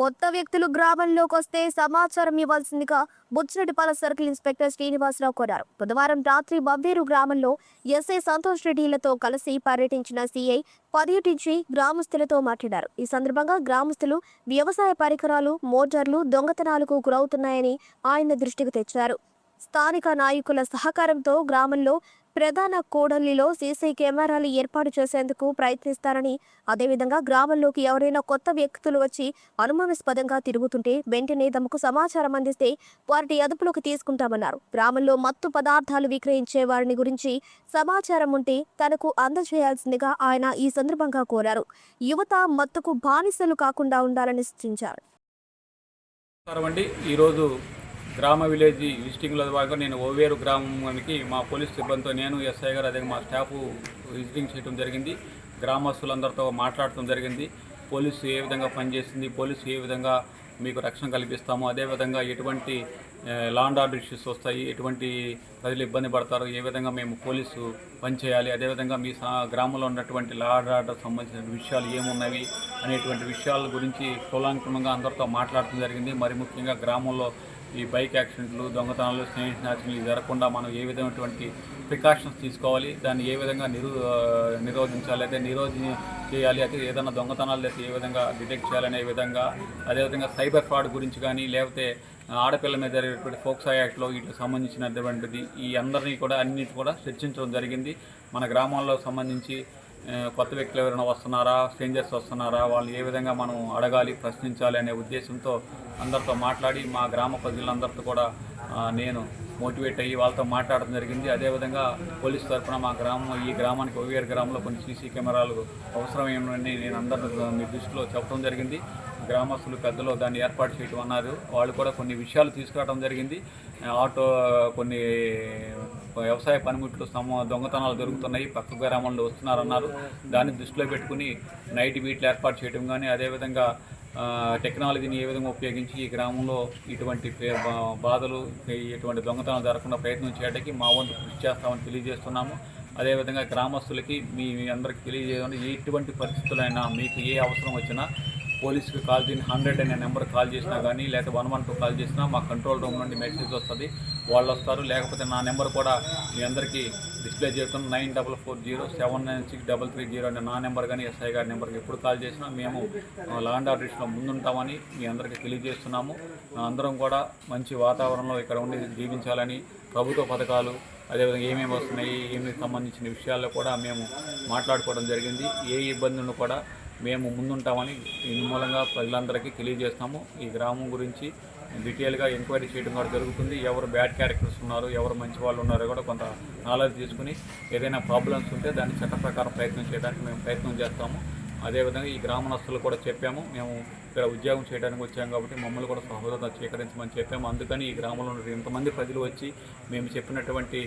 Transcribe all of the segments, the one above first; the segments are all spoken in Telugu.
కొత్త వ్యక్తులు గ్రామంలోకి వస్తే సమాచారం ఇవ్వాల్సిందిగా బుచ్చిరెడ్డిపాలెం సర్కిల్ ఇన్స్పెక్టర్ శ్రీనివాసరావు కోరారు. బుధవారం రాత్రి బబ్బేరు గ్రామంలో ఎస్ఐ సంతోష్ రెడ్డిలతో కలిసి పర్యటించిన సీఐ పర్యటించి గ్రామస్తులతో మాట్లాడారు. ఈ సందర్భంగా గ్రామస్తులు వ్యవసాయ పరికరాలు, మోటార్లు దొంగతనాలకు గురవుతున్నాయని ఆయన దృష్టికి తెచ్చారు. స్థానిక నాయకుల సహకారంతో గ్రామంలో ప్రధాన కూడలిలో సీసీ కెమెరాలు ఏర్పాటు చేసేందుకు ప్రయత్నిస్తారని, అదేవిధంగా గ్రామంలోకి ఎవరైనా కొత్త వ్యక్తులు వచ్చి అనుమానాస్పదంగా తిరుగుతుంటే వెంటనే తమకు సమాచారం అందిస్తే వారిని అదుపులోకి తీసుకుంటామన్నారు. గ్రామంలో మత్తు పదార్థాలు విక్రయించే వారిని గురించి సమాచారం ఉంటే తనకు అందజేయాల్సిందిగా ఆయన ఈ సందర్భంగా కోరారు. యువత మత్తుకు బానిసలు కాకుండా ఉండాలని సూచించారు. ఈరోజు గ్రామ విలేజ్ విజిటింగ్లో భాగంగా నేను ఓవేరు గ్రామానికి మా పోలీస్ సిబ్బందితో నేను ఎస్ఐ గారు అదే మా స్టాఫ్ విజిటింగ్ చేయడం జరిగింది. గ్రామస్తులందరితో మాట్లాడటం జరిగింది. పోలీసు ఏ విధంగా పనిచేస్తుంది, పోలీసు ఏ విధంగా మీకు రక్షణ కల్పిస్తాము, అదేవిధంగా ఎటువంటి లా అండ్ ఆర్డర్ ఇష్యూస్ వస్తాయి, ఎటువంటి ప్రజలు ఇబ్బంది పడతారు, ఏ విధంగా మేము పోలీసు పనిచేయాలి, అదేవిధంగా మీ గ్రామంలో ఉన్నటువంటి లా అండ్ ఆర్డర్ సంబంధించిన విషయాలు ఏమున్నవి అనేటువంటి విషయాల గురించి కులాంకమంగా అందరితో మాట్లాడటం జరిగింది. మరి ముఖ్యంగా గ్రామంలో ఈ బైక్ యాక్సిడెంట్లు, దొంగతనాలు, స్నేహితులు జరగకుండా మనం ఏ విధమైనటువంటి ప్రికాషన్స్ తీసుకోవాలి, దాన్ని ఏ విధంగా నిరోధించాలి, అయితే చేయాలి, అయితే ఏదైనా దొంగతనాలు అయితే ఏ విధంగా డిటెక్ట్ చేయాలనే విధంగా, అదేవిధంగా సైబర్ ఫ్రాడ్ గురించి కానీ, లేకపోతే ఆడపిల్ల మీద జరిగేటువంటి ఫోక్సో యాక్ట్లో వీటికి సంబంధించినటువంటిది ఈ అందరినీ కూడా అన్నిటి కూడా చర్చించడం జరిగింది. మన గ్రామాల్లో సంబంధించి కొత్త వ్యక్తులు ఎవరైనా వస్తున్నారా, స్ట్రేంజర్స్ వస్తున్నారా, వాళ్ళు ఏ విధంగా మనం అడగాలి, ప్రశ్నించాలి అనే ఉద్దేశంతో అందరితో మాట్లాడి మా గ్రామ ప్రజలందరితో కూడా నేను మోటివేట్ అయ్యి వాళ్ళతో మాట్లాడడం జరిగింది. అదేవిధంగా పోలీసు తరఫున ఈ గ్రామానికి ఓవేరు గ్రామంలో కొన్ని సీసీ కెమెరాలు అవసరమేమని నేను అందరితో మీ దృష్టిలో చెప్పడం జరిగింది. గ్రామస్తులు పెద్దలు దాన్ని ఏర్పాటు చేయడం అన్నారు. వాళ్ళు కూడా కొన్ని విషయాలు తీసుకురావడం జరిగింది. కొన్ని వ్యవసాయ పనిముట్లు దొంగతనాలు జరుగుతున్నాయి, పక్క గ్రామంలో వస్తున్నారన్నారు. దాన్ని దృష్టిలో పెట్టుకుని నైట్ బీట్లు ఏర్పాటు చేయడం కానీ, అదేవిధంగా టెక్నాలజీని ఏ విధంగా ఉపయోగించి ఈ గ్రామంలో ఇటువంటి బాధలు, ఇటువంటి దొంగతనాలు జరగకుండా ప్రయత్నం చేయడానికి మా వంతు కృషి చేస్తామని తెలియజేస్తున్నాము. అదేవిధంగా గ్రామస్తులకి మీ అందరికీ తెలియజేయాలని, ఎటువంటి పరిస్థితులైనా మీకు ఏ అవసరం వచ్చినా పోలీసుకి కాల్ చేయండి. 100 అనే నెంబర్ కాల్ చేసినా కానీ, లేకపోతే 112 కాల్ చేసినా మా కంట్రోల్ రూమ్ నుండి మెసేజ్ వస్తుంది, వాళ్ళు వస్తారు. లేకపోతే నా నెంబర్ కూడా మీ అందరికీ డిస్ప్లే చేస్తాను. 9440799633 అనే నా నెంబర్ కానీ ఎస్ఐ గారి నెంబర్కి ఎప్పుడు కాల్ చేసినా మేము లా అండ్ ఆర్డర్ ఇష్యూలో ముందుంటామని మీ అందరికీ తెలియజేస్తున్నాము. అందరం కూడా మంచి వాతావరణంలో ఇక్కడ ఉండి జీవించాలని, ప్రభుత్వ పథకాలు అదేవిధంగా ఏమేమి వస్తున్నాయి, ఏమి సంబంధించిన విషయాల్లో కూడా మేము మాట్లాడుకోవడం జరిగింది. ఏ ఇబ్బందులను కూడా మేము ముందుంటామని ఈ మూలంగా ప్రజలందరికీ తెలియజేస్తాము. ఈ గ్రామం గురించి డీటెయిల్గా ఎంక్వైరీ చేయడం కూడా జరుగుతుంది. ఎవరు బ్యాడ్ క్యారెక్టర్స్ ఉన్నారు, ఎవరు మంచి వాళ్ళు ఉన్నారో కూడా కొంత నాలెడ్జ్ తీసుకుని ఏదైనా ప్రాబ్లమ్స్ ఉంటే దాన్ని చట్ట ప్రకారం ప్రయత్నం చేయడానికి మేము ప్రయత్నం చేస్తాము. అదేవిధంగా ఈ గ్రామస్తులు కూడా చెప్పాము, మేము ఇక్కడ ఉద్యోగం చేయడానికి వచ్చాము కాబట్టి మమ్మల్ని కూడా సహోదరత స్వీకరించమని చెప్పాము. అందుకని ఈ గ్రామంలో ఇంతమంది ప్రజలు వచ్చి మేము చెప్పినటువంటి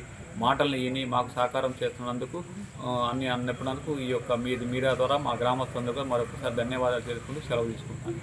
మాటలను విని మాకు సహకారం చేస్తున్నందుకు అన్నప్పుడందుకు ఈ యొక్క మీడియా ద్వారా మా గ్రామస్తులందరూ మరొకసారి ధన్యవాదాలు తెలుసుకుంటూ సెలవు తీసుకుంటాను.